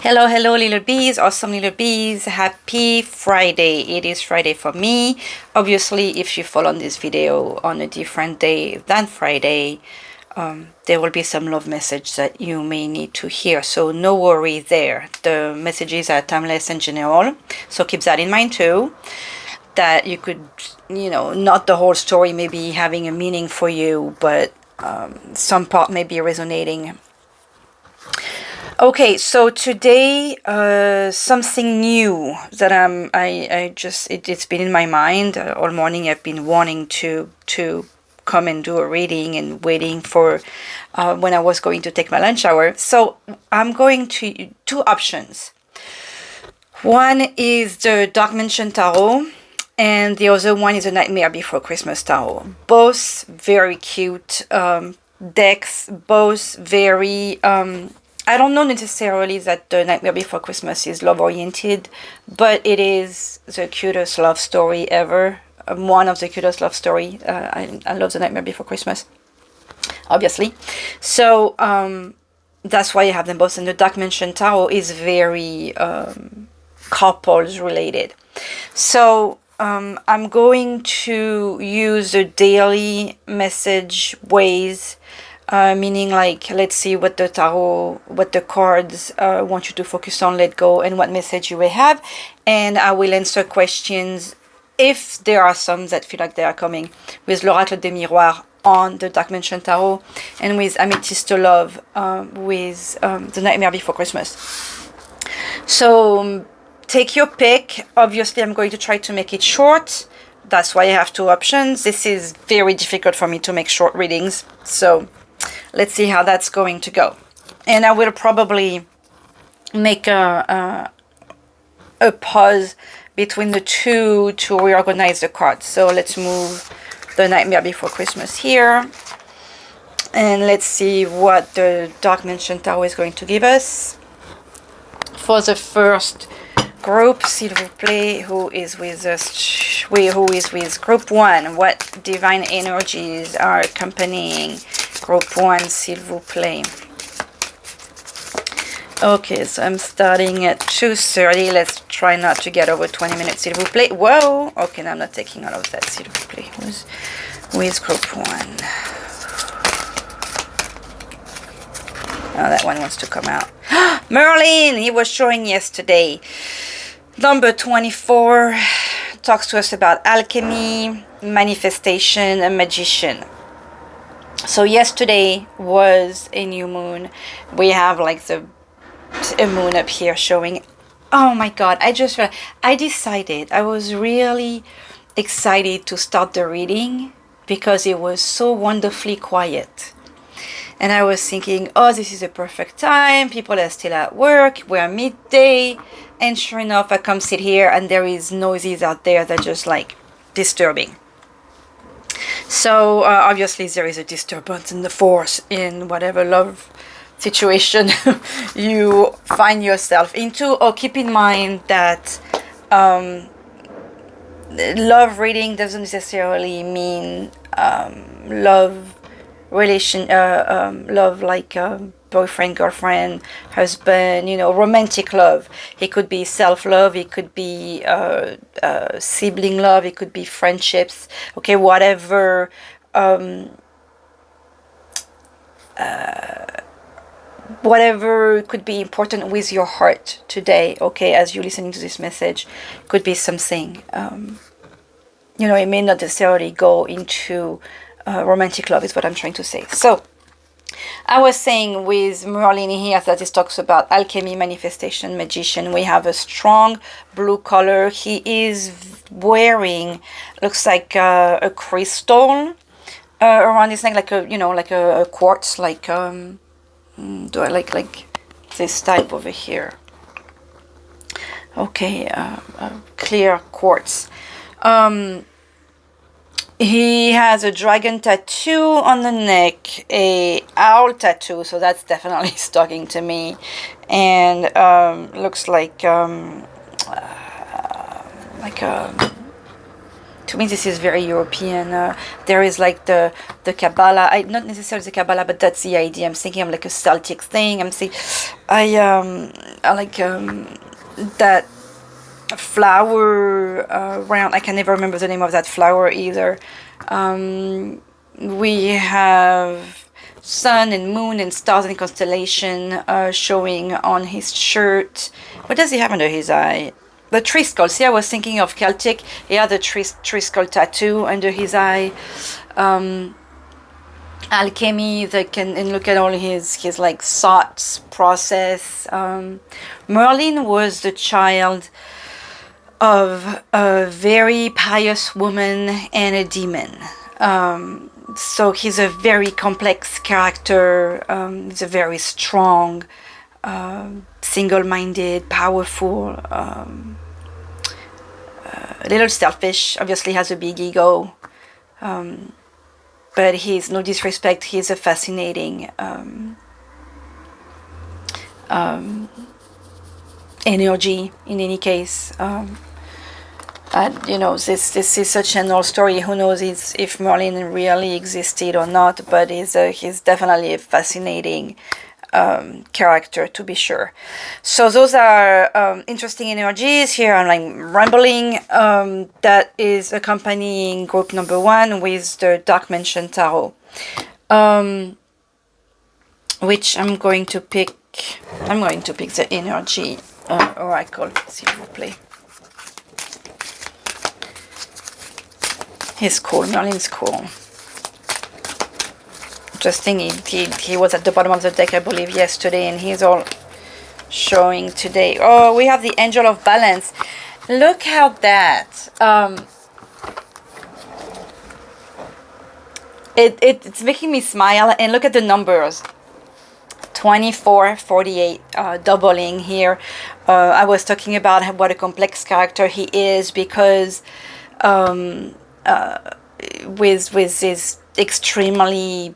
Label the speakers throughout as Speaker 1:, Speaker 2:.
Speaker 1: Hello, hello, little bees, awesome little bees. Happy Friday. It is Friday for me. Obviously, if you follow this video on a different day than Friday, there will be some love message that you may need to hear. So no worry there. The messages are timeless and general. So keep that in mind too. That you could, not the whole story may be having a meaning for you, but some part may be resonating. Okay, so today, something new that it's been in my mind all morning. I've been wanting to come and do a reading and waiting for when I was going to take my lunch hour. So I'm going to two options. One is the Dark Mansion Tarot, and the other one is the Nightmare Before Christmas Tarot. Both very cute decks, both very... I don't know necessarily that the Nightmare Before Christmas is love-oriented, but it is the cutest love story ever. One of the cutest love story. I love the Nightmare Before Christmas, obviously. So that's why I have them both. And the Dark Mansion Tarot is very couples related. So I'm going to use the daily message ways. Meaning, like, let's see what the tarot, what the cards want you to focus on, let go, and what message you may have. And I will answer questions if there are some that feel like they are coming with l'Oracle des Mirroirs on the Dark Mansion Tarot, and with Amethyst to Love with the Nightmare Before Christmas. So take your pick. Obviously, I'm going to try to make it short. That's why I have two options. This is very difficult for me to make short readings. So let's see how that's going to go. And I will probably make a pause between the two to reorganize the cards. So let's move the Nightmare Before Christmas here. And let's see what the Dark Mansion Tarot is going to give us. For the first group, s'il vous plaît, who is with us? Who is with group one? What divine energies are accompanying group one, s'il vous plaît? Okay, so I'm starting at 2:30. Let's try not to get over 20 minutes, s'il vous plaît. Whoa! Okay, now I'm not taking all of that, s'il vous plaît. Who's group one? Oh, that one wants to come out. Merlin! He was showing yesterday. Number 24 talks to us about alchemy, manifestation, a magician. So yesterday was a new moon. We have like a moon up here showing. Oh my God, I decided I was really excited to start the reading because it was so wonderfully quiet. And I was thinking, oh, this is a perfect time. People are still at work. We're midday. And sure enough, I come sit here and there is noises out there that just like disturbing. So obviously there is a disturbance in the force in whatever love situation you find yourself into. Or keep in mind that love reading doesn't necessarily mean love relation, love like boyfriend, girlfriend, husband, romantic love. It could be self-love, it could be sibling love, it could be friendships, okay, whatever whatever could be important with your heart today, okay, as you're listening to this message, could be something, it may not necessarily go into romantic love is what I'm trying to say. So I was saying with Merlin here that this talks about alchemy, manifestation, magician. We have a strong blue color. He is wearing, looks like a crystal around his neck, like a quartz, like do I like this type over here? Okay, clear quartz. He has a dragon tattoo on the neck, a owl tattoo, so that's definitely talking to me, and looks like to me this is very European. There is like the Kabbalah, not necessarily the Kabbalah, but that's the idea. I'm thinking of like a Celtic thing. like that flower round. I can never remember the name of that flower either. We have sun and moon and stars and constellation showing on his shirt. What does he have under his eye? The tree skull. See, I was thinking of Celtic. He had the tree skull tattoo under his eye. Alchemy, and look at all his like thoughts process. Merlin was the child of a very pious woman and a demon. So he's a very complex character. He's a very strong, single-minded, powerful, a little selfish, obviously has a big ego. But he's, no disrespect, he's a fascinating energy in any case. This is such an old story. Who knows if Merlin really existed or not, but he's definitely a fascinating character, to be sure. So those are interesting energies. Here I'm like rambling. That is accompanying group number 1 with the Dark Mansion Tarot, which I'm going to pick the energy oracle, s'il vous plaît. He's cool. Merlin's cool. Interesting. He was at the bottom of the deck, I believe, yesterday, and he's all showing today. Oh, we have the Angel of Balance. Look how that. It's making me smile, and look at the numbers. 24, 48, doubling here. I was talking about what a complex character he is, because with his extremely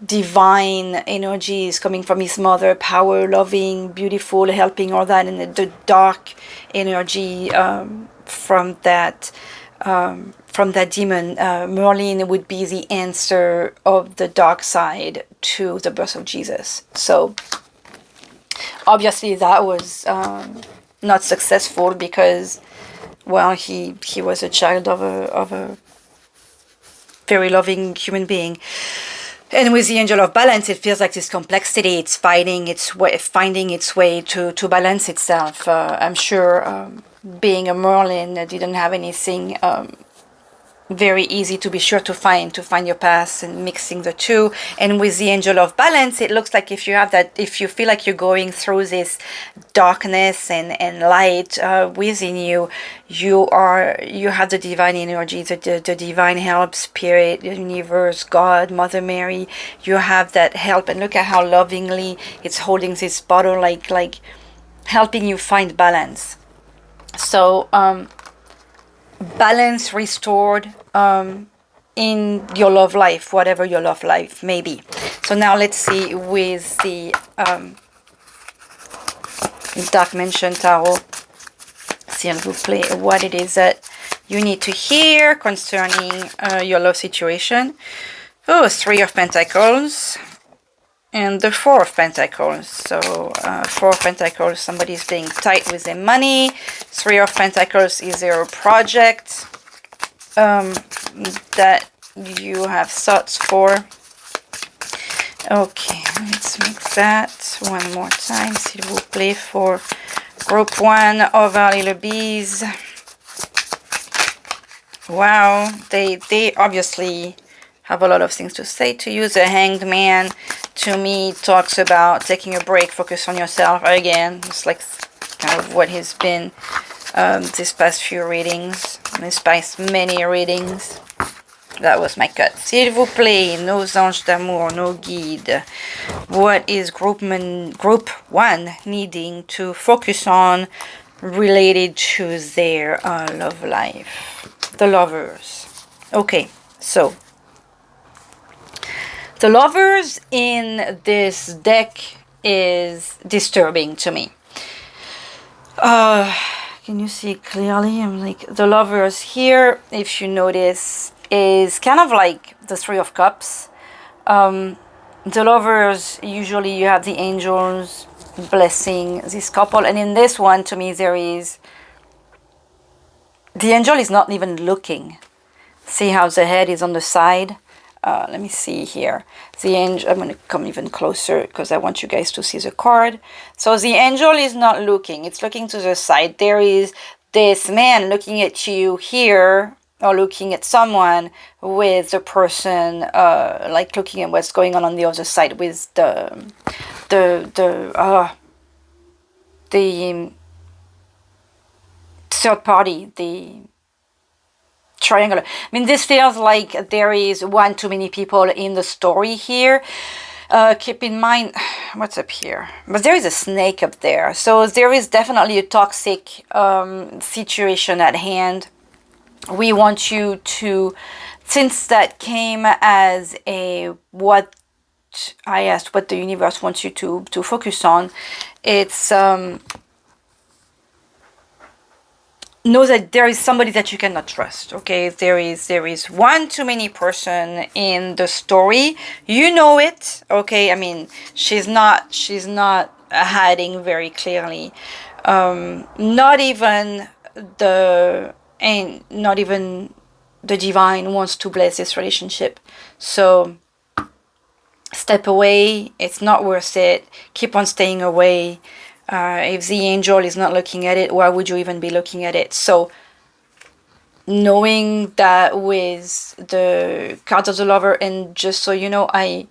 Speaker 1: divine energies coming from his mother, power, loving, beautiful, helping, all that, and the dark energy from that demon. Merlin would be the answer of the dark side to the birth of Jesus. So obviously that was not successful, because, well, he was a child of a very loving human being. And with the Angel of Balance, it feels like this complexity, it's finding its way to balance itself. I'm sure being a Merlin didn't have anything very easy, to be sure, to find your path, and mixing the two. And with the Angel of Balance, it looks like if you feel like you're going through this darkness and light within you, you have the divine energy, the divine help, spirit, universe, God, Mother Mary. You have that help, and look at how lovingly it's holding this bottle, like helping you find balance. So balance restored in your love life, whatever your love life may be. So now let's see with the Dark Mansion Tarot, s'il vous plaît, what it is that you need to hear concerning your love situation. Oh, 3 of Pentacles and the 4 of Pentacles. So 4 of Pentacles, somebody's being tight with their money. 3 of Pentacles is there a project that you have thoughts for. Okay, let's mix that one more time, s'il vous plaît, for group 1 of our little bees. Wow, they obviously have a lot of things to say to you. The Hanged Man, to me, talks about taking a break, focus on yourself. Again, it's like kind of what has been these past few readings, these past many readings. That was my cut. S'il vous plaît, nos anges d'amour, nos guides. What is group 1 needing to focus on related to their love life? The Lovers. Okay, so the Lovers in this deck is disturbing to me. Can you see clearly? I'm like, the Lovers here, if you notice, is kind of like the 3 of Cups. The Lovers, usually you have the angels blessing this couple. And in this one, to me, there is, the angel is not even looking. See how the head is on the side? Let me see here. The angel, I'm going to come even closer because I want you guys to see the card. So the angel is not looking. It's looking to the side. There is this man looking at you here, or looking at someone, with the person like looking at what's going on the other side with the third party, the triangular. I mean, this feels like there is one too many people in the story here. Keep in mind, what's up here? But there is a snake up there. So there is definitely a toxic situation at hand. We want you to, since that came as a, what I asked, what the universe wants you to focus on, it's know that there is somebody that you cannot trust. Okay, there is one too many person in the story. You know it. Okay, I mean, she's not hiding very clearly. Not even the divine wants to bless this relationship. So step away. It's not worth it. Keep on staying away. If the angel is not looking at it, why would you even be looking at it? So knowing that with the cards of the lover, and just so you know, I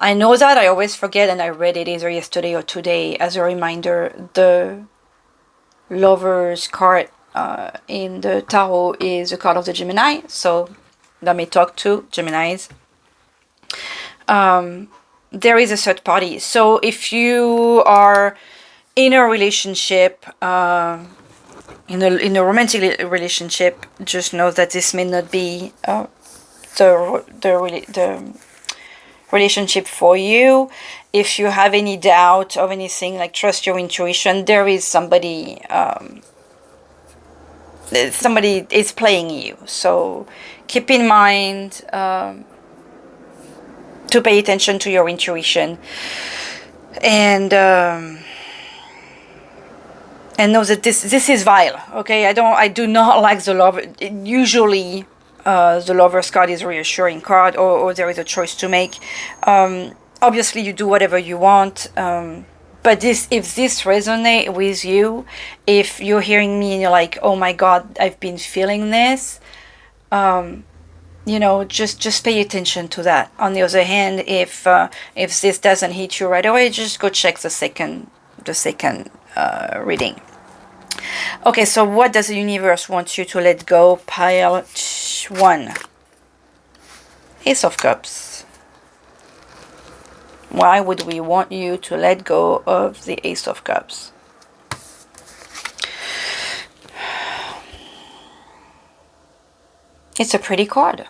Speaker 1: know that I always forget, and I read it either yesterday or today as a reminder. The lover's card in the tarot is a card of the Gemini, so that may talk to Geminis. There is a third party. So if you are in a relationship, in a romantic relationship, just know that this may not be the relationship for you. If you have any doubt of anything, like, trust your intuition. There is somebody is playing you. So keep in mind to pay attention to your intuition, and know that this is vile. Okay, I do not like the lover. Usually the lover's card is a reassuring card, or there is a choice to make. Obviously you do whatever you want, but if this resonates with you, if you're hearing me and you're like, oh my god, I've been feeling this, you know, just pay attention to that. On the other hand, if this doesn't hit you right away, just go check the second reading. Okay, so what does the universe want you to let go? Pile 1. Ace of Cups. Why would we want you to let go of the Ace of Cups? It's a pretty card.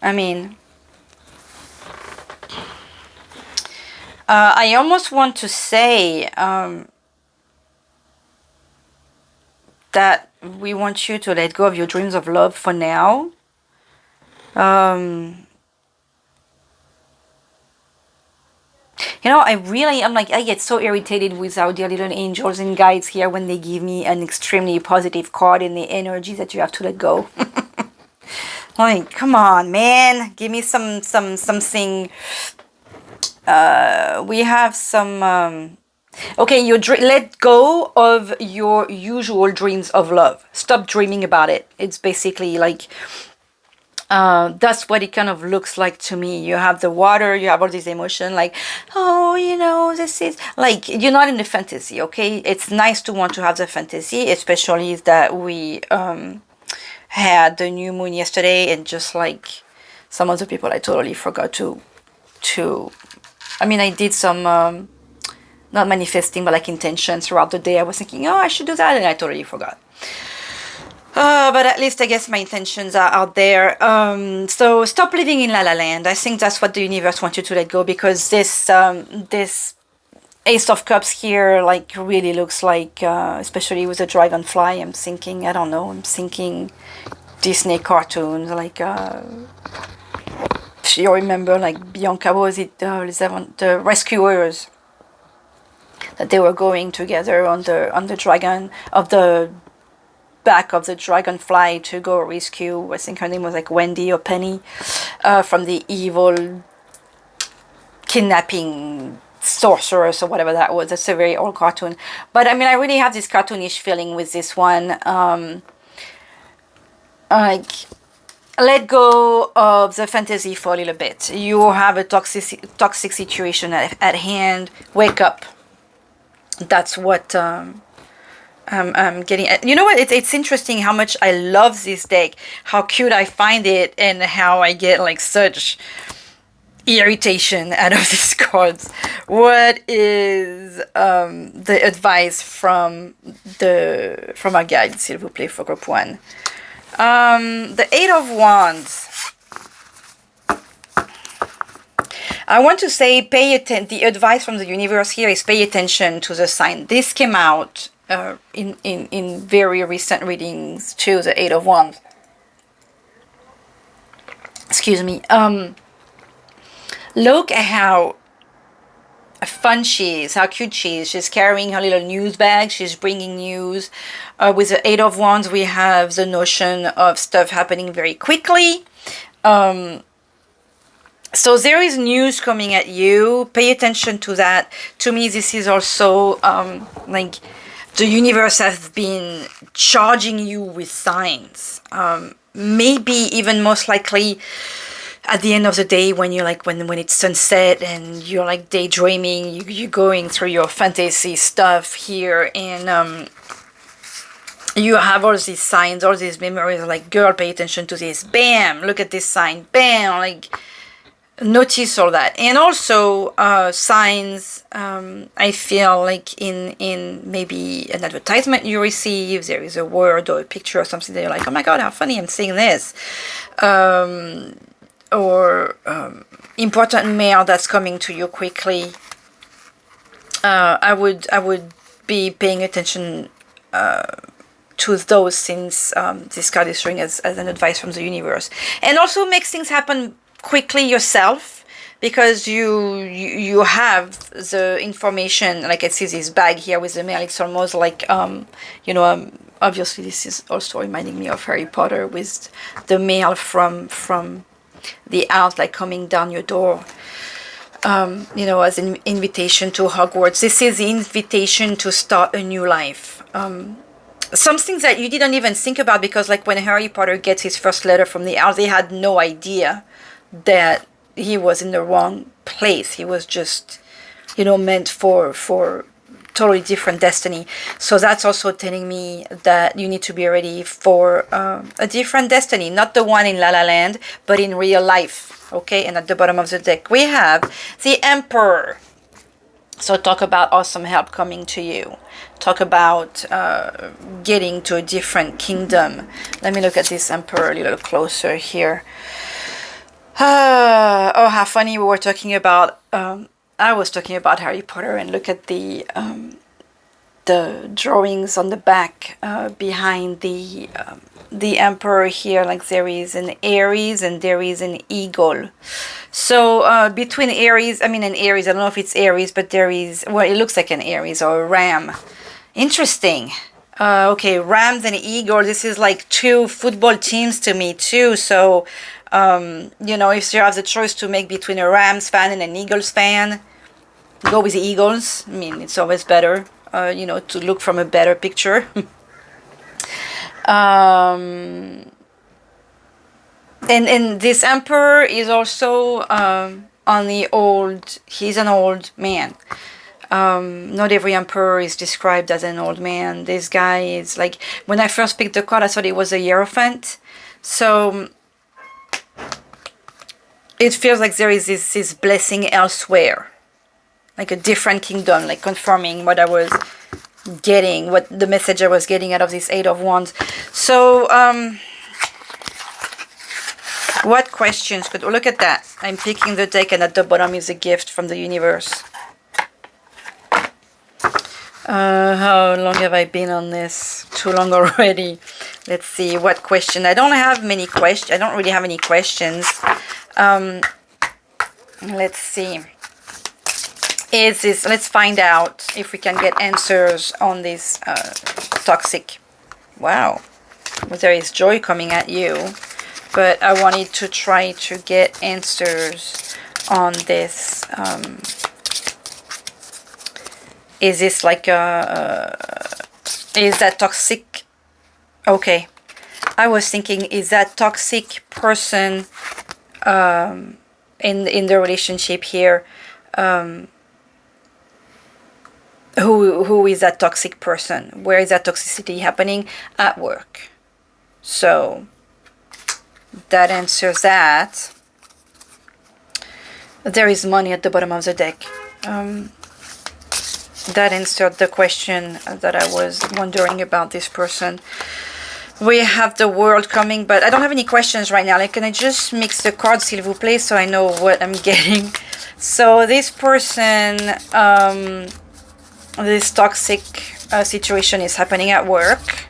Speaker 1: I mean, I almost want to say that we want you to let go of your dreams of love for now. You know, I get so irritated with our dear little angels and guides here when they give me an extremely positive card in the energy that you have to let go. Like, come on, man, give me something. We have some. Okay, let go of your usual dreams of love. Stop dreaming about it. It's basically like, that's what it kind of looks like to me. You have the water, you have all this emotion, like, oh, you know, this is like, you're not in the fantasy. Okay, it's nice to want to have the fantasy, especially that we had the new moon yesterday, and just like some other people, I totally forgot to I mean, I did some not manifesting, but like intentions throughout the day. I was thinking, oh, I should do that, and I totally forgot. But at least I guess my intentions are out there. So stop living in La La Land. I think that's what the universe wants you to let go, because this Ace of Cups here, like, really looks like, especially with the dragonfly, I'm thinking Disney cartoons, like, you remember, like, Bianca, was it the Rescuers? that they were going together on the dragon of the back of the dragonfly to go rescue, I think her name was like Wendy or Penny, from the evil kidnapping sorceress or whatever that was. That's a very old cartoon, but I mean, I really have this cartoonish feeling with this one. Like, let go of the fantasy for a little bit. You have a toxic situation at hand. Wake up. That's what I'm getting at. You know what? It's interesting how much I love this deck, how cute I find it, and how I get like such irritation out of these cards. What is the advice from our guide, s'il vous plaît, for group 1? The 8 of Wands. I want to say the advice from the universe here is pay attention to the sign. This came out in very recent readings too, the 8 of Wands. Excuse me. Look at how fun she is, how cute she is. She's carrying her little news bag. She's bringing news. With the 8 of Wands, we have the notion of stuff happening very quickly. So there is news coming at you. Pay attention to that. To me, this is also like the universe has been charging you with signs. Maybe even most likely at the end of the day, when you're like when it's sunset and you're like daydreaming, you're going through your fantasy stuff here, and you have all these signs, all these memories, like, girl, pay attention to this. Bam, look at this sign. Bam, like, notice all that. And also signs, I feel like in maybe an advertisement you receive, there is a word or a picture or something that you're like, oh my god, how funny, I'm seeing this. Or important mail that's coming to you quickly. I would be paying attention to those, since this card is showing as an advice from the universe. And also make things happen quickly yourself, because you have the information. Like, I see this bag here with the mail. It's almost like you know, obviously this is also reminding me of Harry Potter, with the mail from the elves, like, coming down your door, you know, as an invitation to Hogwarts. This is the invitation to start a new life. Something that you didn't even think about, because like when Harry Potter gets his first letter from the elves, they had no idea that he was in the wrong place. He was just, you know, meant for totally different destiny. So that's also telling me that you need to be ready for a different destiny, not the one in La La Land, but in real life. Okay, and at the bottom of the deck we have the Emperor. So talk about awesome help coming to you. Talk about getting to a different kingdom. Let me look at this Emperor a little closer here. Oh, how funny, we were talking about I was talking about Harry Potter, and look at the drawings on the back behind the Emperor here. Like, there is an Aries and there is an eagle. So between Aries, an Aries, I don't know if it's Aries, but there is, well, it looks like an Aries or a ram. Interesting. Okay, Rams and Eagle, this is like two football teams to me too. So you know, if you have the choice to make between a Rams fan and an Eagles fan, go with the Eagles. I mean, it's always better, you know, to look from a better picture. And this Emperor is also he's an old man. Not every Emperor is described as an old man. This guy is like, when I first picked the card, I thought it was a Hierophant. So it feels like there is this blessing elsewhere, like a different kingdom, like confirming what I was getting, what the message I was getting out of this 8 of Wands. So what questions could, look at that, I'm picking the deck, and at the bottom is a gift from the universe. How long have I been on this? Too long already. Let's see what question. I don't have many questions. I don't really have any questions. Let's see. is this, let's find out if we can get answers on this toxic. Wow, there is joy coming at you, but I wanted to try to get answers on this. Is this like is that toxic? Okay, I was thinking, is that toxic person in the relationship here? Who is that toxic person? Where is that toxicity happening? At work. So that answers that. There is money at the bottom of the deck. That answered the question that I was wondering about this person. We have the world coming, but I don't have any questions right now. Like, can I just mix the cards, s'il vous plaît, so I know what I'm getting? So this person, this toxic situation is happening at work.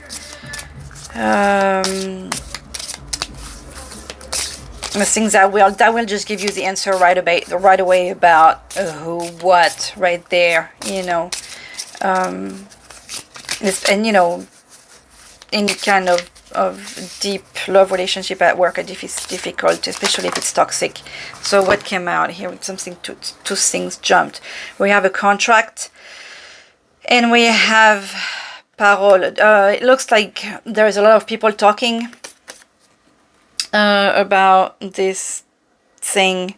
Speaker 1: The things that will just give you the answer right away about who, what, right there, you know. And you know, any kind of deep love relationship at work is difficult, especially if it's toxic. So what came out here? Something, two things jumped. We have a contract, and we have parole. It looks like there's a lot of people talking about this thing.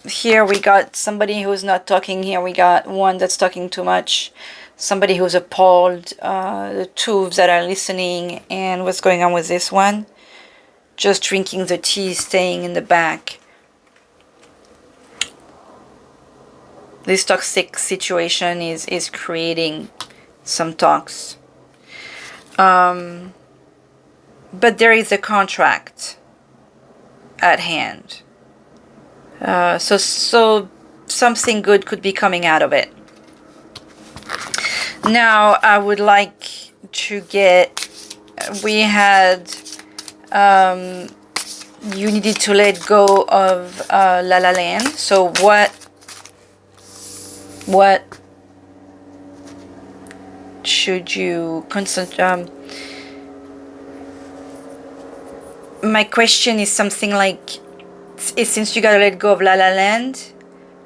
Speaker 1: Here we got somebody who's not talking. Here we got one that's talking too much. Somebody who's appalled. The two that are listening. And what's going on with this one? Just drinking the tea, staying in the back. This toxic situation is creating some talks. But there is a contract at hand. So something good could be coming out of it. Now I would like to get, we had, you needed to let go of La La Land. So what should you concentrate? My question is something like, since you gotta let go of La La Land,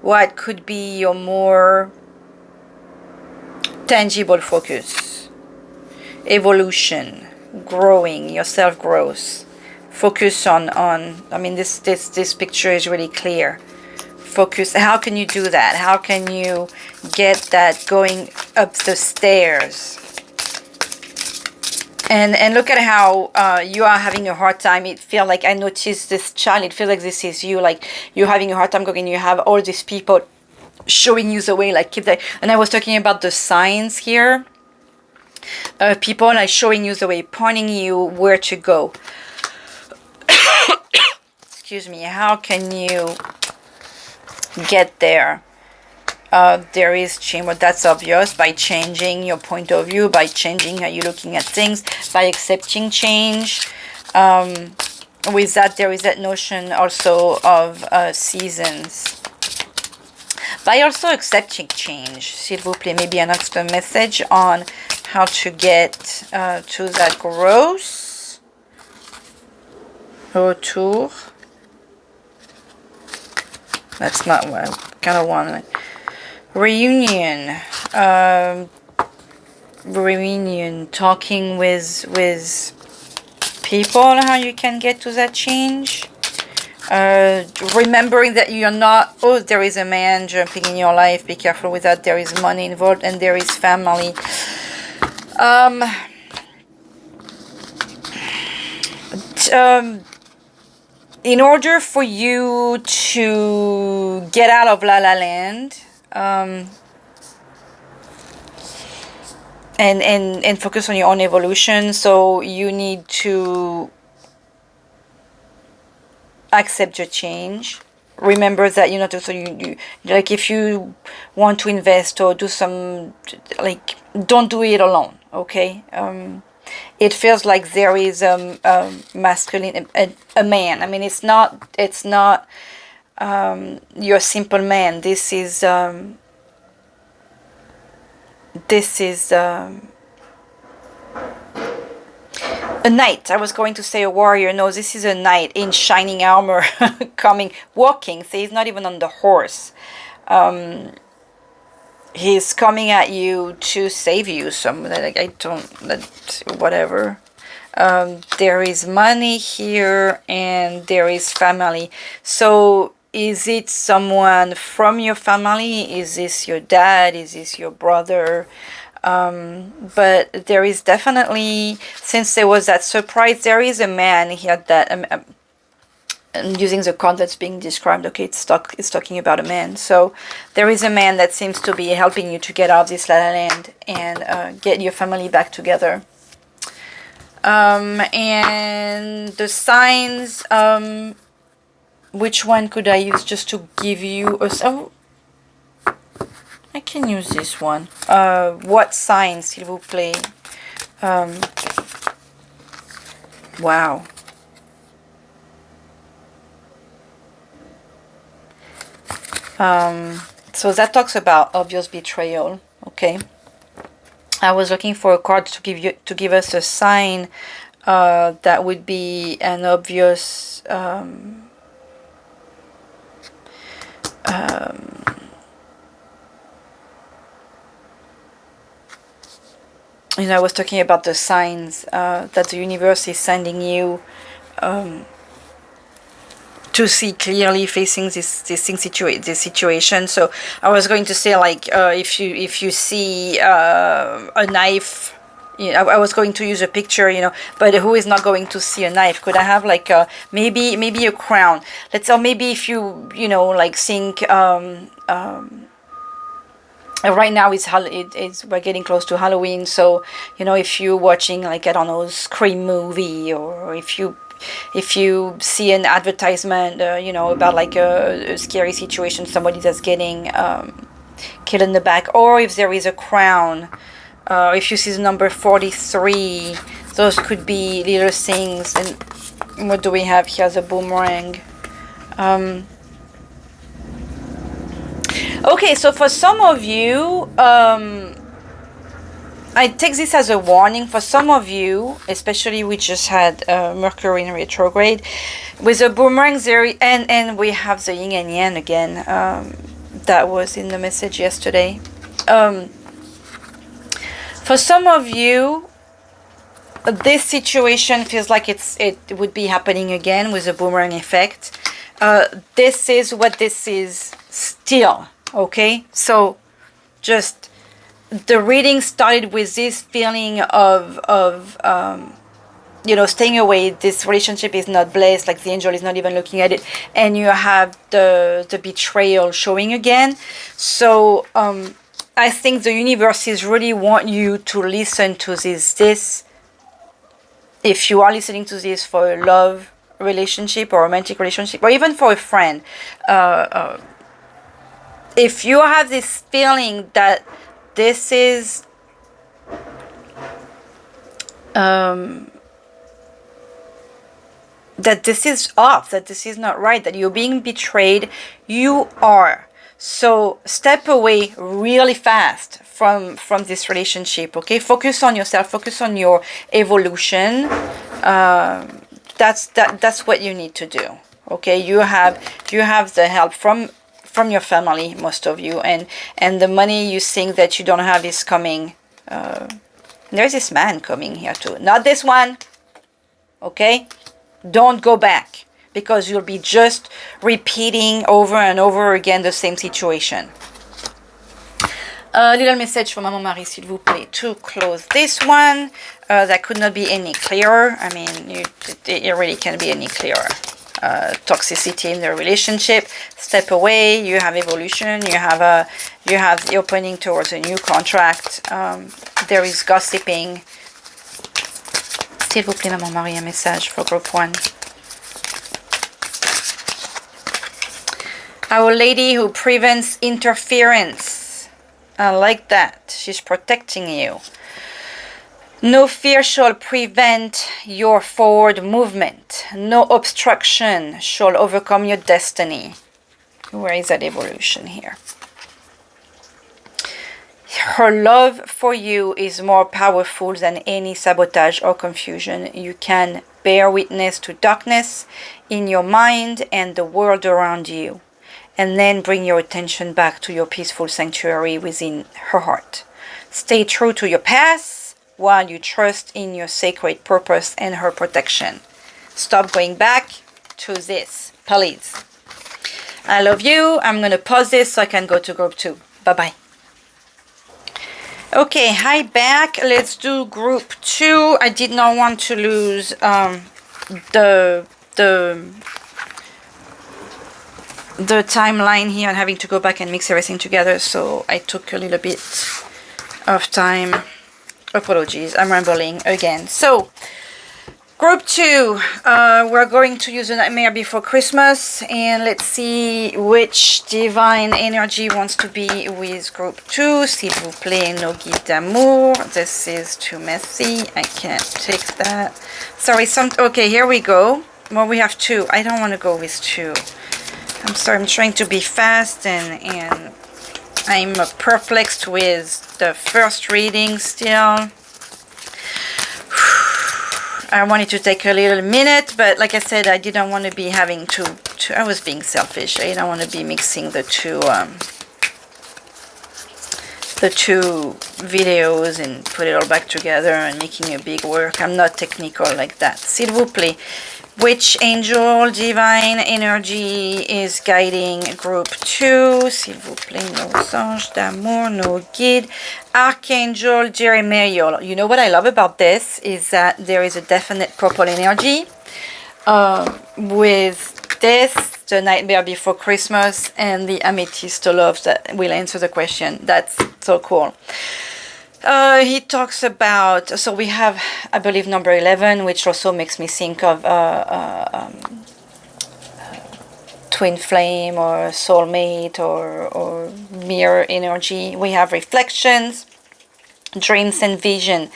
Speaker 1: what could be your more tangible focus? Evolution, growing, your self-growth. Focus on I mean, this picture is really clear. Focus, how can you do that? How can you get that going up the stairs? And look at how you are having a hard time. It feels like, I noticed this child, it feels like this is you, like you're having a hard time going, you have all these people showing you the way, like keep that. And I was talking about the signs here. People like showing you the way, pointing you where to go. Excuse me, how can you get there? There is change, but that's obvious, by changing your point of view, by changing how you're looking at things, by accepting change. With that, there is that notion also of seasons. By also accepting change, s'il vous plaît, maybe an extra message on how to get to that growth. Retour. That's not what I kind of want. Reunion, talking with people, how you can get to that change. Remembering that you're not, oh, there is a man jumping in your life, be careful with that. There is money involved, and there is family. In order for you to get out of La La Land, and focus on your own evolution, so you need to accept your change. Remember that you're not, so you like, if you want to invest or do some, like, don't do it alone, okay? It feels like there is masculine, a man. I mean, it's not You're a simple man. This is a knight. I was going to say a warrior. No, this is a knight in shining armor coming, walking. So he's not even on the horse. He's coming at you to save you. Like, I don't, whatever. There is money here and there is family. So is it someone from your family? Is this your dad? Is this your brother? But there is definitely, since there was that surprise, there is a man here that I'm using the card that's being described. Okay, it's talking about a man. So there is a man that seems to be helping you to get out of this La La Land and get your family back together. And the signs, which one could I use just to give you a... Oh, I can use this one. What signs, s'il vous plaît? Wow. So that talks about obvious betrayal. Okay. I was looking for a card to give us a sign that would be an obvious I was talking about the signs that the universe is sending you to see clearly facing this situation. So I was going to say, like, if you see a knife, I was going to use a picture, but who is not going to see a knife? Could I have like maybe a crown? Or maybe if you like think right now it's we're getting close to Halloween, so if you're watching, like, I don't know, Scream movie, or if you see an advertisement about like a scary situation, somebody that's getting killed in the back, or if there is a crown, if you see the number 43, those could be little things. And what do we have here? The boomerang. Okay, so for some of you, I take this as a warning. For some of you, especially, we just had Mercury in retrograde with a boomerang there, and we have the yin and yang again. That was in the message yesterday. For some of you, this situation feels like it would be happening again with the boomerang effect. This is what this is still. Okay, so just the reading started with this feeling of staying away. This relationship is not blessed, like the angel is not even looking at it, and you have the betrayal showing again. So I think the universes really want you to listen to this. If you are listening to this for a love relationship or romantic relationship, or even for a friend, if you have this feeling that this is that this is off, that this is not right, that you're being betrayed, you are. So step away really fast from this relationship. Okay, focus on yourself, focus on your evolution. That's what you need to do. Okay, you have the help from your family, most of you, and the money you think that you don't have is coming. There's this man coming here too, not this one. Okay, don't go back, because you'll be just repeating over and over again the same situation. A little message from Maman Marie, s'il vous plaît, to close this one. That could not be any clearer. I mean, it really can't be any clearer. Toxicity in the relationship. Step away. You have evolution. You have the opening towards a new contract. There is gossiping. S'il vous plaît, Maman Marie, un message for group 1. Our Lady who prevents interference. I like that. She's protecting you. No fear shall prevent your forward movement. No obstruction shall overcome your destiny. Where is that evolution here? Her love for you is more powerful than any sabotage or confusion. You can bear witness to darkness in your mind and the world around you, and then bring your attention back to your peaceful sanctuary within her heart. Stay true to your path while you trust in your sacred purpose and her protection. Stop going back to this, please. I love you. I'm going to pause this so I can go to group 2. Bye-bye. Okay, hi back. Let's do group 2. I did not want to lose the timeline here and having to go back and mix everything together, so I took a little bit of time. Apologies, I'm rambling again. So group 2, we're going to use a Nightmare Before Christmas, and let's see which divine energy wants to be with group 2. S'il vous plaît, no guide d'amour. This is too messy. I can't take that. Sorry, okay, here we go. Well, we have 2. I don't want to go with 2. I'm sorry, I'm trying to be fast, and I'm perplexed with the first reading still. I wanted to take a little minute, but like I said, I didn't want to be having to I was being selfish. I don't want to be mixing the two videos and put it all back together and making a big work. I'm not technical like that. S'il vous plaît, which angel, divine energy is guiding group 2? S'il vous plaît, nos anges d'amour, no guide. Archangel Jeremiah. You know what I love about this is that there is a definite purple energy with this, the Nightmare Before Christmas, and the Amethyst love that will answer the question. That's so cool. He talks about, so we have, I believe, number 11, which also makes me think of twin flame or soulmate or mirror energy. We have reflections, dreams and vision.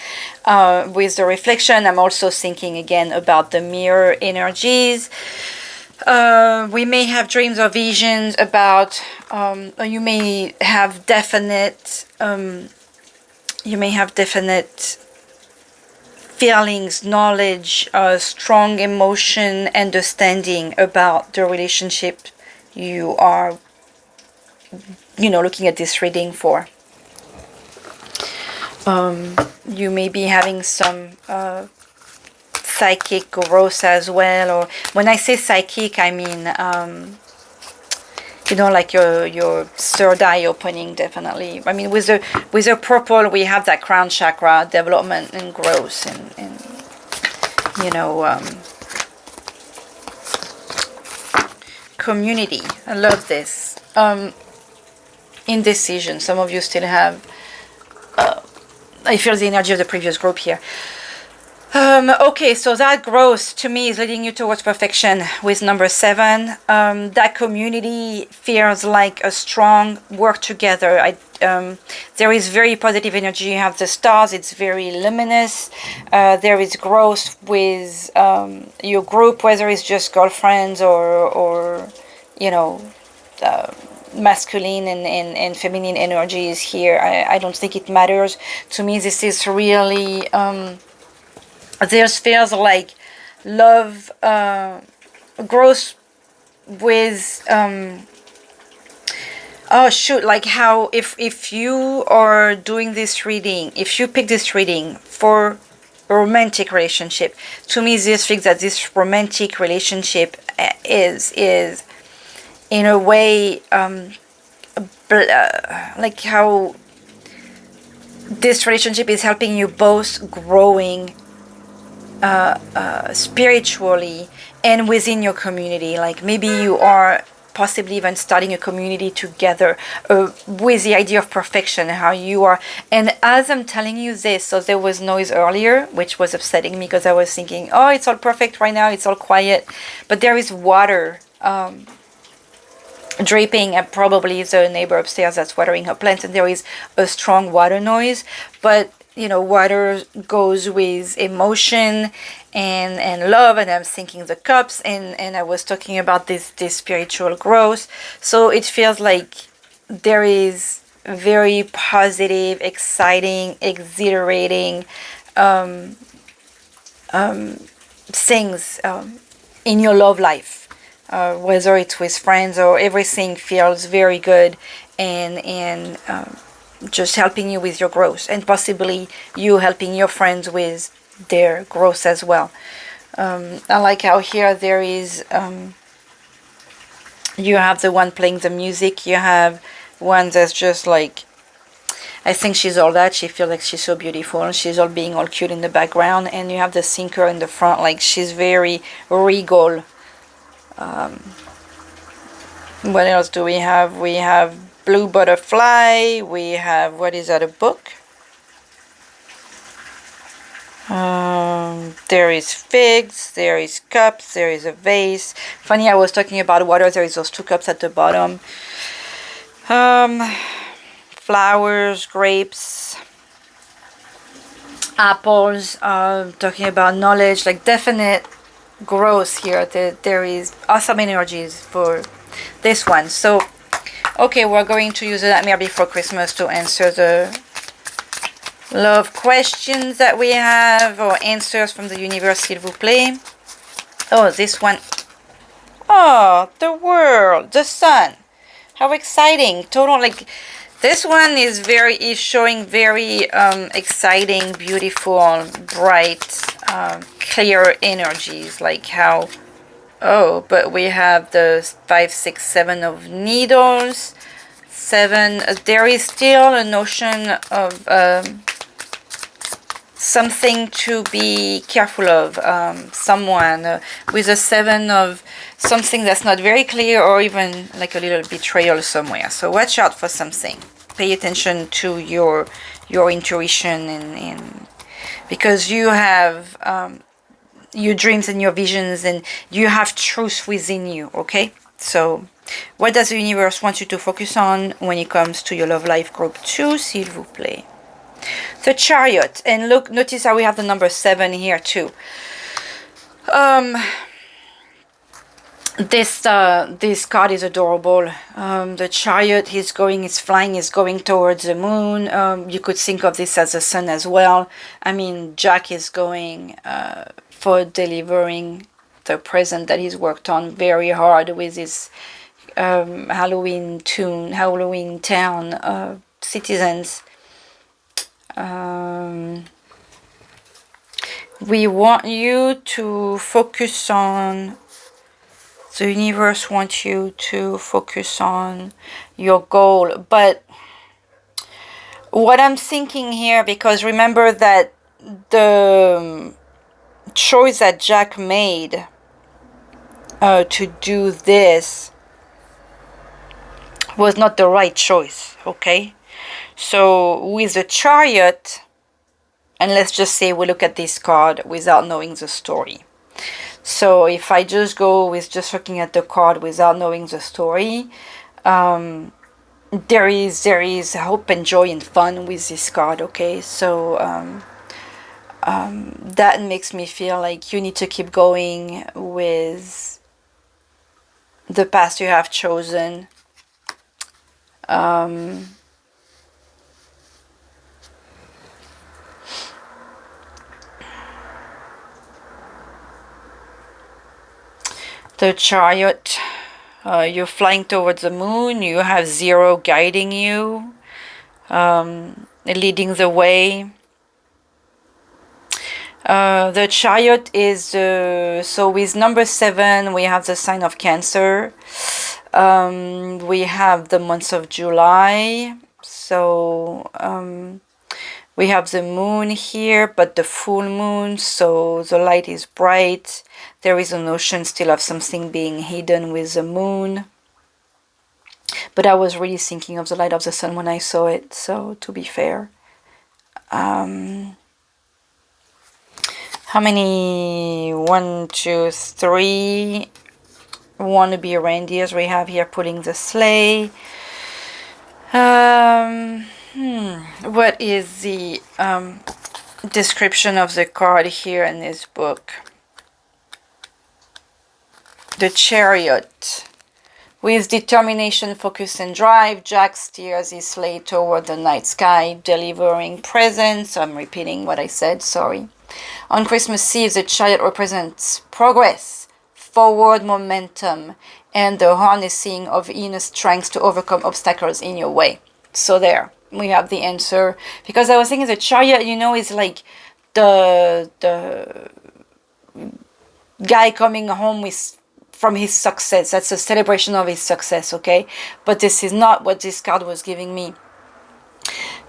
Speaker 1: With the reflection, I'm also thinking again about the mirror energies. We may have dreams or visions about, you may have definite feelings, knowledge, strong emotion, understanding about the relationship you are, looking at this reading for. You may be having some psychic growth as well, or when I say psychic, I mean, like your third eye opening, definitely. I mean, with the purple, we have that crown chakra development and growth, and community. I love this. Indecision. Some of you still have. I feel the energy of the previous group here. Okay, so that growth to me is leading you towards perfection with number 7. That community feels like a strong work together. There is very positive energy. You have the stars, it's very luminous. There is growth with your group, whether it's just girlfriends or masculine and feminine energies here. I don't think it matters. To me, this is really... This feels like love grows with like how if you are doing this reading, if you pick this reading for a romantic relationship, to me this fix that this romantic relationship is in a way like how this relationship is helping you both growing spiritually and within your community. Like maybe you are possibly even starting a community together with the idea of perfection, how you are. And as I'm telling you this, so there was noise earlier, which was upsetting me because I was thinking, oh, it's all perfect right now, it's all quiet. But there is water draping at probably the neighbor upstairs that's watering her plants, and there is a strong water noise. But water goes with emotion and love, and I'm thinking the cups, and I was talking about this spiritual growth. So it feels like there is very positive, exciting, exhilarating things in your love life, whether it's with friends or everything feels very good, and just helping you with your growth, and possibly you helping your friends with their growth as well. I like how here there is, you have the one playing the music, you have one that's just like, I think she's all that, she feels like she's so beautiful, and she's all being all cute in the background, and you have the thinker in the front, like she's very regal. What else do we have? We have blue butterfly, we have, what is that, a book? There is figs, there is cups, there is a vase. Funny, I was talking about water, there is those two cups at the bottom. Flowers, grapes, apples, talking about knowledge, like definite growth here. There is awesome energies for this one. So, okay, we're going to use a nightmare before Christmas to answer the love questions that we have, or answers from the universe, s'il vous plaît. Oh, this one. Oh, the world, the sun. How exciting. Total, like, this one is showing very exciting, beautiful, bright, clear energies, like how, oh, but we have the 5, 6, 7 of needles, 7, there is still a notion of something to be careful of, someone with a 7 of something that's not very clear, or even like a little betrayal somewhere. So watch out for something. Pay attention to your intuition, and because you have your dreams and your visions, and you have truth within you. Okay, so what does the universe want you to focus on when it comes to your love life group 2, s'il vous plaît? The Chariot, and look, notice how we have the number 7 here too. This card is adorable. The Chariot is flying, is going towards the moon. You could think of this as the sun as well. I mean, Jack is going for delivering the present that he's worked on very hard with his Halloween town citizens. We want you to focus on, the universe wants you to focus on your goal. But what I'm thinking here, because remember that the choice that Jack made to do this was not the right choice, okay? So with the Chariot, and let's just say we look at this card without knowing the story. So if I just go with just looking at the card without knowing the story, there is hope and joy and fun with this card, okay? So that makes me feel like you need to keep going with the path you have chosen. The Chariot, you're flying towards the moon, you have 0 guiding you, leading the way. The Chariot is, so with number 7, we have the sign of Cancer. We have the month of July, so we have the moon here, but the full moon, so the light is bright. There is a notion still of something being hidden with the moon. But I was really thinking of the light of the sun when I saw it, so to be fair. How many? 1, 2, 3 wannabe reindeers we have here pulling the sleigh. What is the description of the card here in this book? The Chariot. With determination, focus, and drive, Jack steers his sleigh toward the night sky, delivering presents. I'm repeating what I said, sorry. On Christmas Eve, the chariot represents progress, forward momentum, and the harnessing of inner strength to overcome obstacles in your way. So there, we have the answer. Because I was thinking the chariot, you know, is like the guy coming home with from his success. That's a celebration of his success, okay? But this is not what this card was giving me.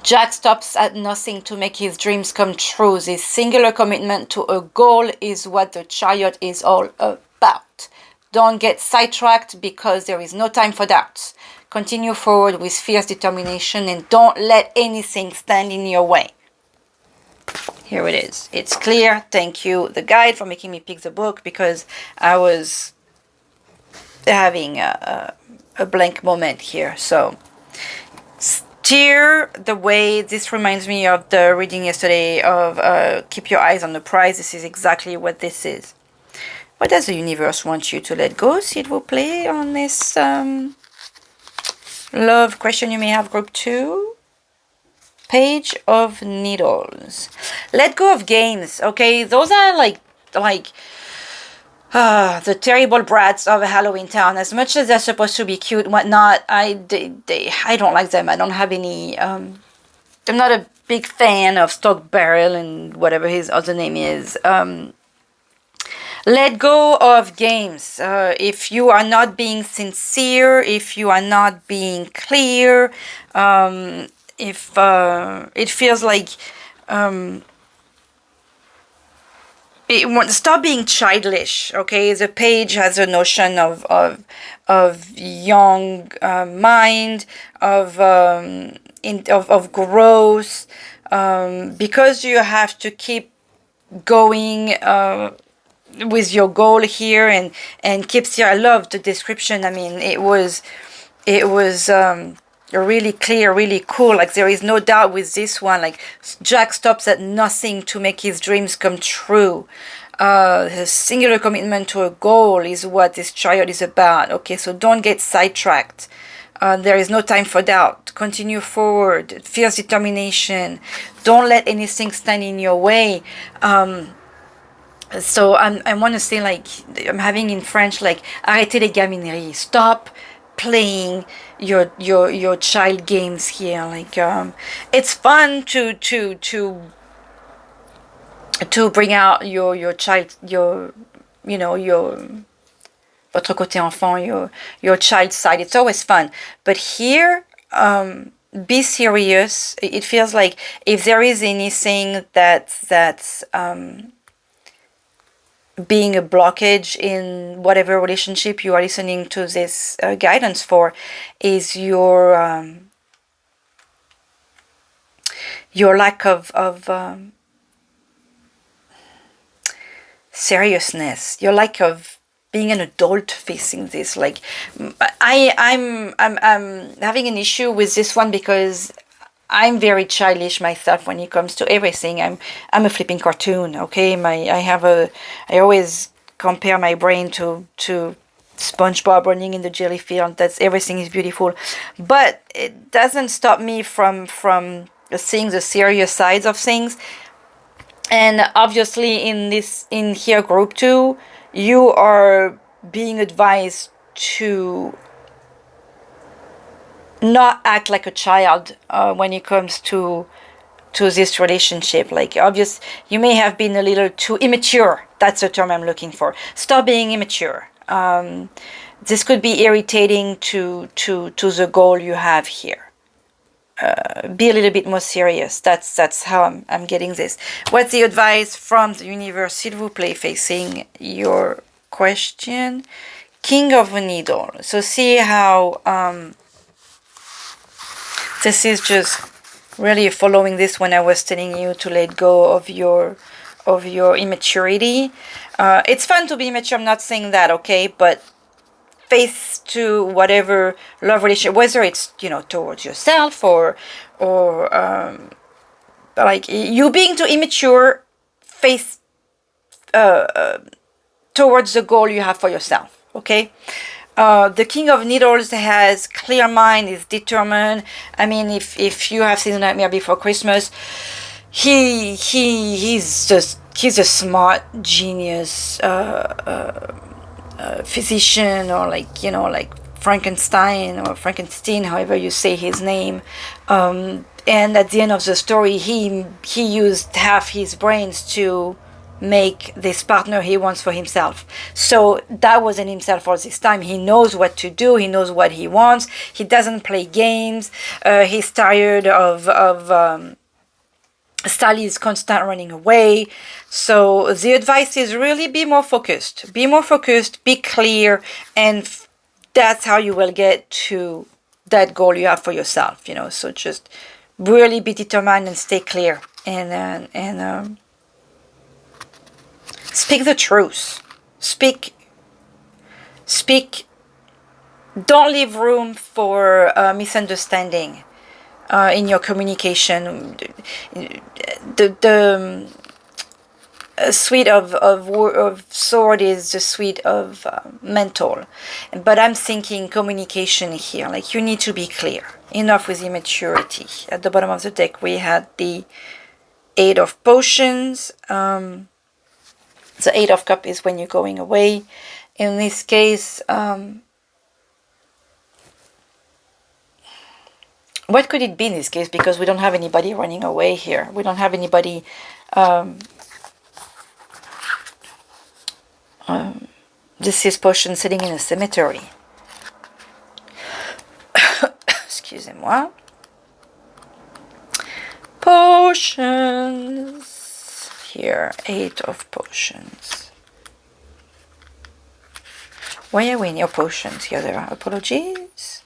Speaker 1: Jack stops at nothing to make his dreams come true. This singular commitment to a goal is what the chariot is all about. Don't get sidetracked because there is no time for doubts. Continue forward with fierce determination and don't let anything stand in your way. Here it is. It's clear. Thank you, the guide, for making me pick the book because I was having a blank moment here. So steer the way. This reminds me of the reading yesterday of Keep Your Eyes on the Prize. This is exactly what this is. What does the universe want you to let go, s'il vous plaît, on this love question you may have, group 2? Page of Needles. Let go of games, okay? Those are like the terrible brats of a Halloween town. As much as they're supposed to be cute and whatnot, I don't like them. I don't have any. I'm not a big fan of Stock Barrel and whatever his other name is. Let go of games. If you are not being sincere, if you are not being clear, if it feels like stop being childish, okay? The page has a notion of young mind, of growth, because you have to keep going with your goal here and keeps here. I love the description. I mean, it was really clear, really cool. Like, there is no doubt with this one. Like, Jack stops at nothing to make his dreams come true. His singular commitment to a goal is what this chariot is about. Okay, so don't get sidetracked. There is no time for doubt. Continue forward. Fierce determination. Don't let anything stand in your way. So I want to say, like, I'm having in French, like, arrêtez les gamineries. Stop playing your child games here. Like, it's fun to bring out your child, your votre côté enfant, your child side. It's always fun. But here, be serious. It feels like if there is anything that's being a blockage in whatever relationship you are listening to this guidance for, is your lack of seriousness, your lack of being an adult facing this. Like, I'm having an issue with this one because I'm very childish myself when it comes to everything. I'm a flipping cartoon, okay? I always compare my brain to SpongeBob running in the jelly field. That's everything is beautiful, but it doesn't stop me from seeing the serious sides of things. And obviously, in here, group 2, you are being advised to not act like a child when it comes to this relationship. Like, obvious, you may have been a little too immature. That's the term I'm looking for. Stop being immature. This could be irritating to the goal you have here. Be a little bit more serious. That's how I'm getting this. What's the advice from the universe, s'il vous plaît, facing your question? King of a Needle. So see how this is just really following this when I was telling you to let go of your immaturity. It's fun to be immature, I'm not saying that, okay? But face to whatever love relationship, whether it's, towards yourself or or like you being too immature face towards the goal you have for yourself. Okay. The King of Needles has clear mind, is determined. I mean, if you have seen The Nightmare Before Christmas, he's a smart genius physician, or like Frankenstein, however you say his name. And at the end of the story, he used half his brains to make this partner he wants for himself. So that wasn't himself all this time. He knows what to do. He knows what he wants. He doesn't play games. He's tired of Sally's constant running away. So the advice is really be more focused. Be more focused, be clear, and that's how you will get to that goal you have for yourself, So just really be determined and stay clear, and speak the truth. Speak. Don't leave room for misunderstanding in your communication. The suite of sword is the suite of mental, but I'm thinking communication here. Like, you need to be clear. Enough with immaturity. At the bottom of the deck, we had the 8 of Potions. The 8 of Cups is when you're going away. In this case, what could it be in this case? Because we don't have anybody running away here. We don't have anybody... this is Potion sitting in a cemetery. Excusez-moi. Potions. Here, 8 of Potions. Why are we in your potions here? There are apologies.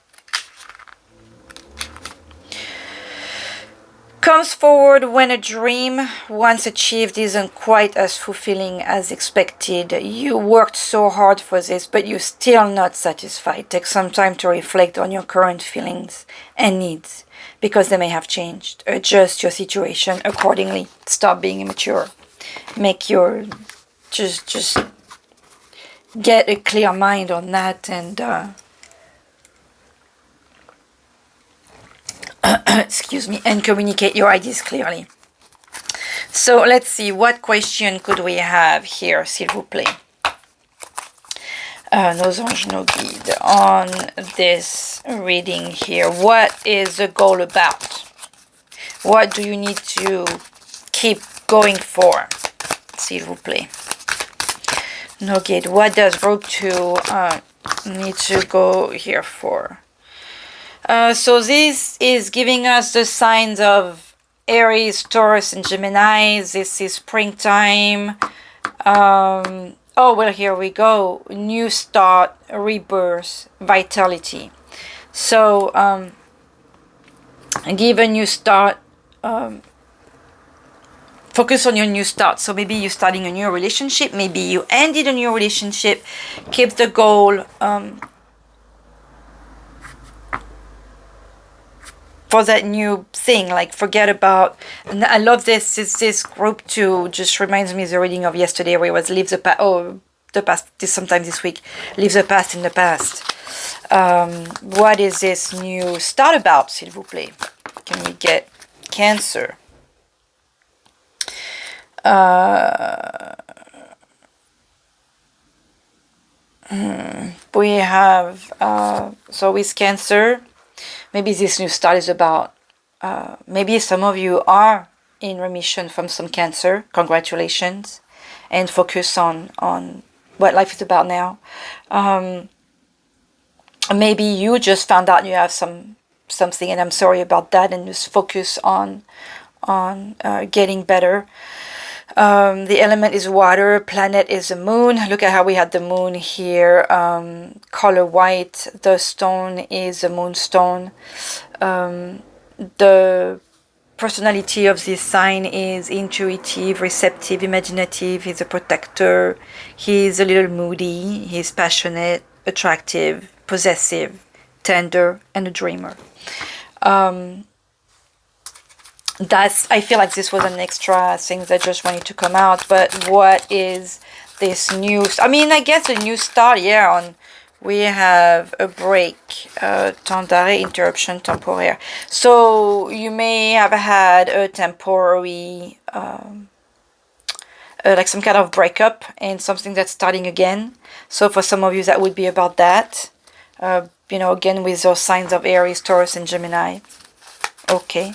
Speaker 1: Comes forward when a dream once achieved isn't quite as fulfilling as expected. You worked so hard for this, but you're still not satisfied. Take some time to reflect on your current feelings and needs, because they may have changed. Adjust your situation accordingly. Stop being immature. Make your... Just get a clear mind on that, and... excuse me, and communicate your ideas clearly. So let's see, what question could we have here, s'il vous plaît? Nos anges, nos guides, on this reading here. What is the goal about? What do you need to keep going for, s'il vous plaît? No guide. What does group 2 need to go here for? So this is giving us the signs of Aries, Taurus, and Gemini. This is springtime. Oh, well, here we go. New start, rebirth, vitality. So, give a new start. Focus on your new start. So maybe you're starting a new relationship. Maybe you ended a new relationship. Keep the goal for that new thing. Like, forget about... And I love this group 2 just reminds me of the reading of yesterday, where it was leave the past... Oh, the past, sometime this week. Leave the past in the past. What is this new start about, s'il vous plaît? Can we get Cancer? We have... so with Cancer... Maybe this new start is about, maybe some of you are in remission from some cancer. Congratulations. And focus on what life is about now. Maybe you just found out you have something, and I'm sorry about that, and just focus on getting better. The element is water, planet is the moon. Look at how we had the moon here, color white. The stone is a moonstone. The personality of this sign is intuitive, receptive, imaginative. He's a protector. He's a little moody. He's passionate, attractive, possessive, tender, and a dreamer. I feel like this was an extra thing that just wanted to come out. But what is this news? I mean, I guess a new start. Yeah, we have a break, temps d'arrêt, interruption temporaire. So you may have had a temporary, like some kind of breakup and something that's starting again. So for some of you, that would be about that. Again, with those signs of Aries, Taurus, and Gemini. Okay.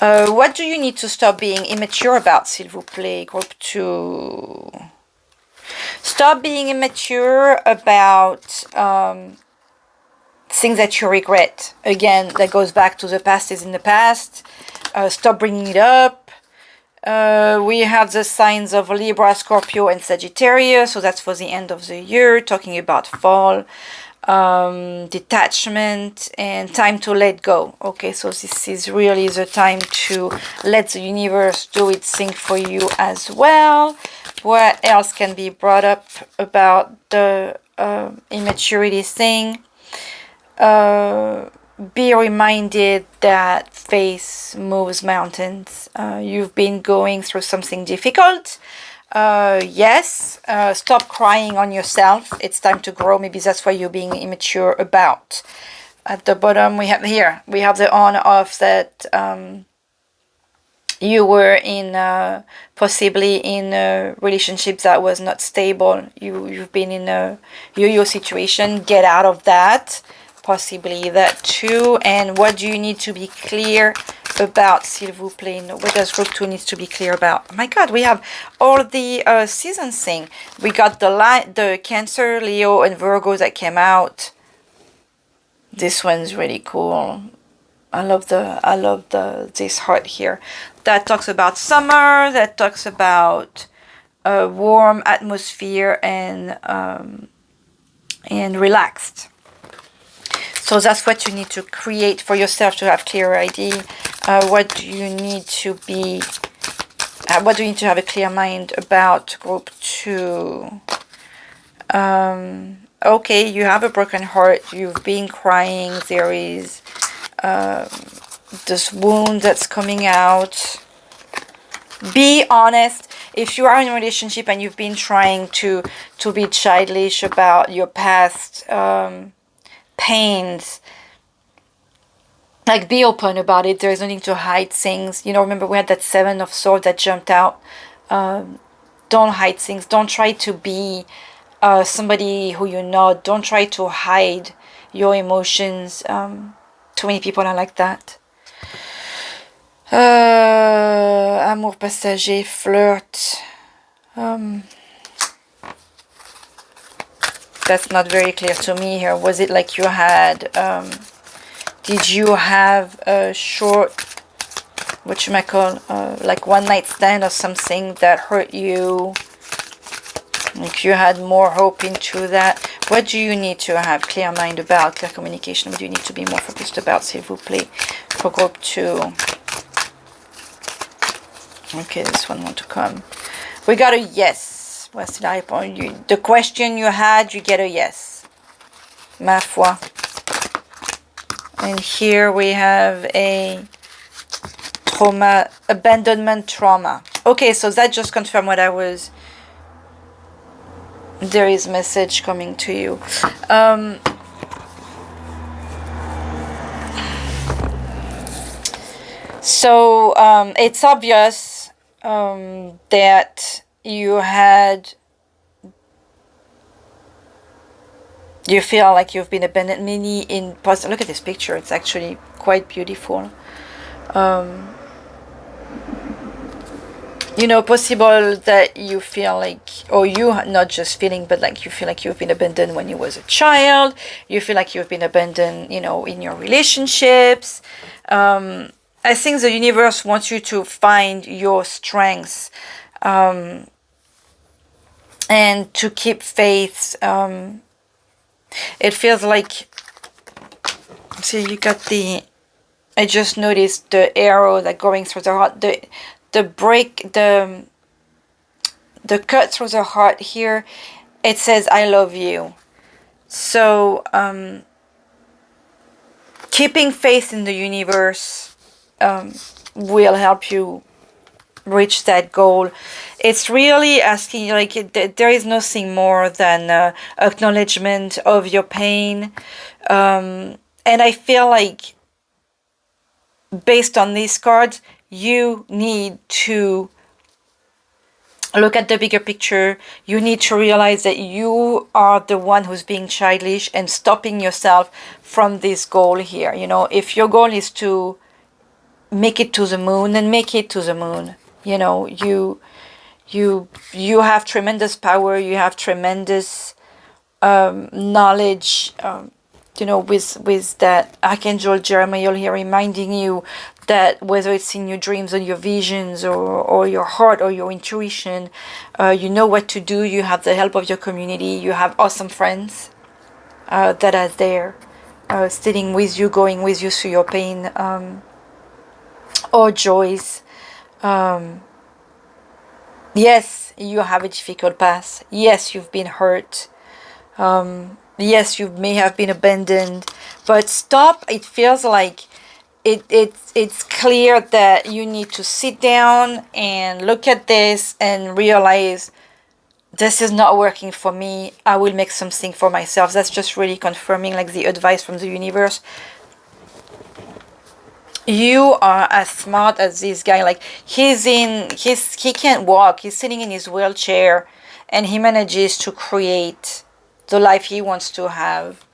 Speaker 1: What do you need to stop being immature about, s'il vous plaît, group 2? Stop being immature about things that you regret. Again, that goes back to the past is in the past. Stop bringing it up. We have the signs of Libra, Scorpio, and Sagittarius. So that's for the end of the year, talking about fall. Detachment and time to let go. Okay, so this is really the time to let the universe do its thing for you as well. What else can be brought up about the immaturity thing? Be reminded that faith moves mountains. You've been going through something difficult. Yes, stop crying on yourself. It's time to grow. Maybe that's what you're being immature about. At the bottom, we have the on-off that you were in, possibly in a relationship that was not stable. You've been in a yo-yo situation. Get out of that. Possibly that too. And what do you need to be clear about, s'il vous plaît? What does group 2 needs to be clear about? Oh my God, we have all the season thing. We got the Cancer, Leo, and Virgo that came out. This one's really cool. I love this heart here. That talks about summer. That talks about a warm atmosphere and relaxed. So that's what you need to create for yourself to have clear idea. What do you need to have a clear mind about, group 2? Okay, you have a broken heart. You've been crying. There is this wound that's coming out. Be honest. If you are in a relationship and you've been trying to be childish about your past pains, like, be open about it. There's nothing to hide things. Remember we had that 7 of Swords that jumped out. Don't hide things. Don't try to be somebody who you're not. Don't try to hide your emotions. Too many people are like that. Amour passager, flirt. That's not very clear to me here. Was it like you had, did you have a short, what you might call, like one night stand or something that hurt you? Like you had more hope into that. What do you need to have clear mind about, clear communication? What do you need to be more focused about, s'il vous plaît, for group 2? Okay, this one want to come. We got a yes. The question you had, you get a yes. Ma foi. And here we have a trauma, abandonment trauma. Okay, so that just confirmed what I was. There is message coming to you. So it's obvious that you feel like you've been abandoned. Many in past. Look at this picture. It's actually quite beautiful. Possible that you feel like, or you not just feeling, but like you feel like you've been abandoned when you was a child. You feel like you've been abandoned, in your relationships. I think the universe wants you to find your strengths, and to keep faith. It feels like, see, you got I just noticed the arrow that going through the heart, the break, the cut through the heart here. It says, I love you. So, keeping faith in the universe, will help you reach that goal. It's really asking, like, there is nothing more than acknowledgement of your pain. And I feel like based on these cards, you need to look at the bigger picture. You need to realize that you are the one who's being childish and stopping yourself from this goal here. You know, if your goal is to make it to the moon, then make it to the moon. You know, you have tremendous power. You have tremendous knowledge. You know, with that Archangel Jeremiah here reminding you that whether it's in your dreams or your visions or your heart or your intuition, you know what to do. You have the help of your community. You have awesome friends that are there, sitting with you, going with you through your pain or joys. Yes, you have a difficult past. Yes, you've been hurt. Yes, you may have been abandoned, but stop. It feels like it's clear that you need to sit down and look at this and realize this is not working for me. I will make something for myself. That's just really confirming, like, the advice from the universe. You are as smart as this guy. Like, he can't walk. He's sitting in his wheelchair, and he manages to create the life he wants to have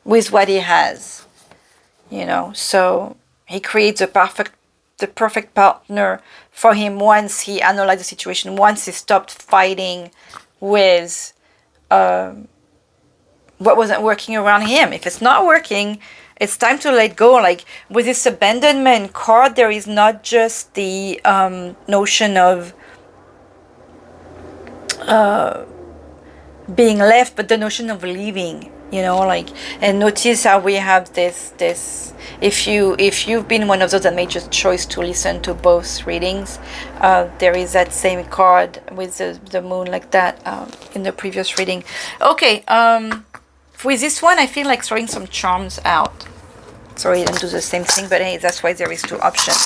Speaker 1: with what he has, you know. So he creates the perfect partner for him once he analyzed the situation, once he stopped fighting with what wasn't working around him. If it's not working, it's time to let go. Like, with this abandonment card, there is not just the notion of being left, but the notion of leaving, you know. Like, and notice how we have this if you've been one of those that made your choice to listen to both readings, there is that same card with the moon like that in the previous reading. Okay, with this one I feel like throwing some charms out. Sorry, I didn't do the same thing, but hey, that's why there is two options.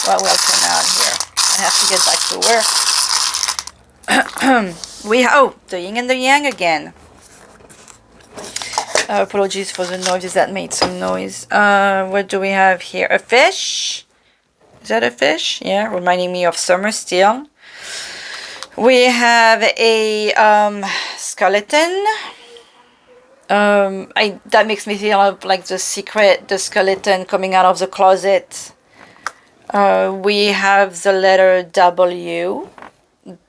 Speaker 1: Well, welcome out here. I have to get back to work. The yin and the yang again. Apologies for the noises that made some noise. What do we have here? A fish? Is that a fish? Yeah, reminding me of summer still. We have a skeleton. That makes me feel like the skeleton coming out of the closet. We have the letter W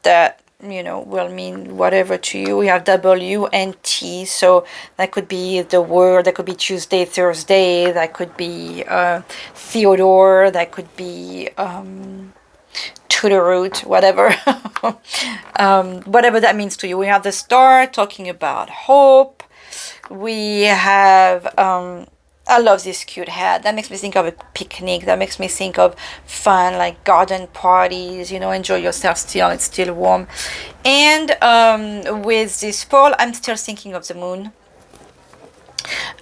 Speaker 1: that, you know, will mean whatever to you. We have W and T, so that could be the word, that could be Tuesday, Thursday, that could be Theodore, that could be to the root, whatever. Whatever that means to you. We have the star talking about hope. We have I love this cute hat. That makes me think of a picnic. That makes me think of fun, like garden parties, you know, enjoy yourself still. It's still warm. And with this pole, I'm still thinking of the moon.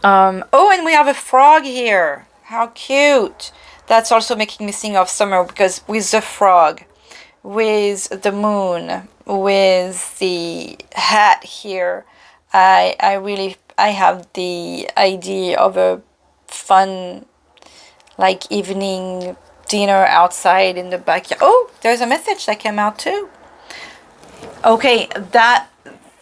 Speaker 1: Oh, and we have a frog here. How cute. That's also making me think of summer, because with the frog, with the moon, with the hat here, I have the idea of a fun, like, evening dinner outside in the backyard. Oh, there's a message that came out too. Okay, that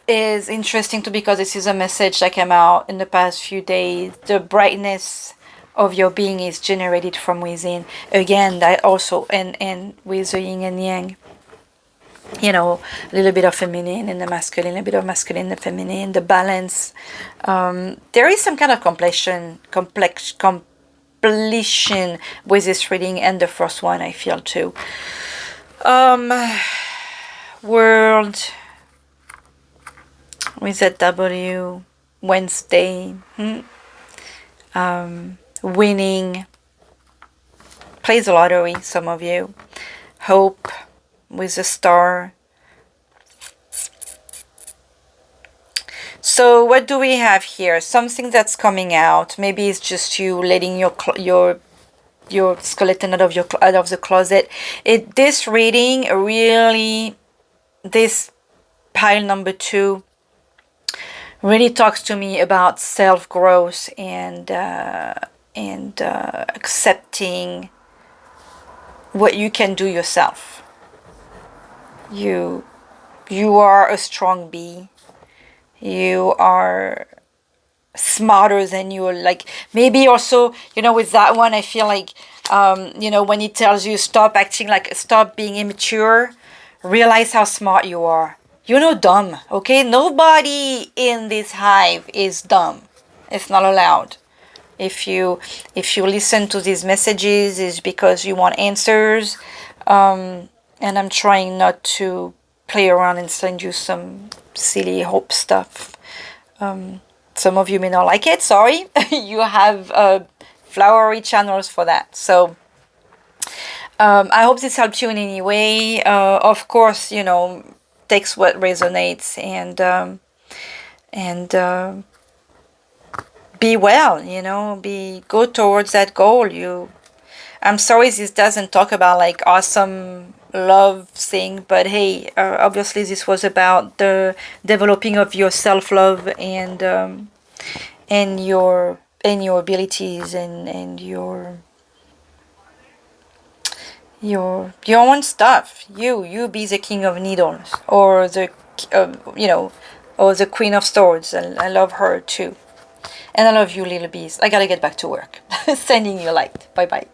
Speaker 1: is interesting too, because this is a message that came out in the past few days. The brightness of your being is generated from within. Again, that also, and with the yin and yang, you know, a little bit of feminine and the masculine, a bit of masculine and feminine, the balance. There is some kind of completion with this reading, and the first one I feel too. World with that W, Wednesday, winning, plays the lottery, some of you, hope with the star. So what do we have here? Something that's coming out. Maybe it's just you letting your your skeleton out of the closet. This reading really, this pile number 2 really talks to me about self-growth and accepting what you can do yourself. You are a strong bee. You are smarter than you, like, maybe also, with that one, I feel like, when it tells you stop being immature, realize how smart you are. You're not dumb, okay? Nobody in this hive is dumb. It's not allowed. If you listen to these messages, it's because you want answers, and I'm trying not to play around and send you some silly hope stuff. Some of you may not like it, sorry. You have flowery channels for that. So I hope this helped you in any way. Of course, takes what resonates, and be well, go towards that goal. I'm sorry this doesn't talk about like awesome love thing, but hey, obviously this was about the developing of your self-love and your abilities and your own stuff. You be the king of needles, or the or the queen of swords. I love her too, and I love you, little bees. I gotta get back to work. Sending you light. Bye bye.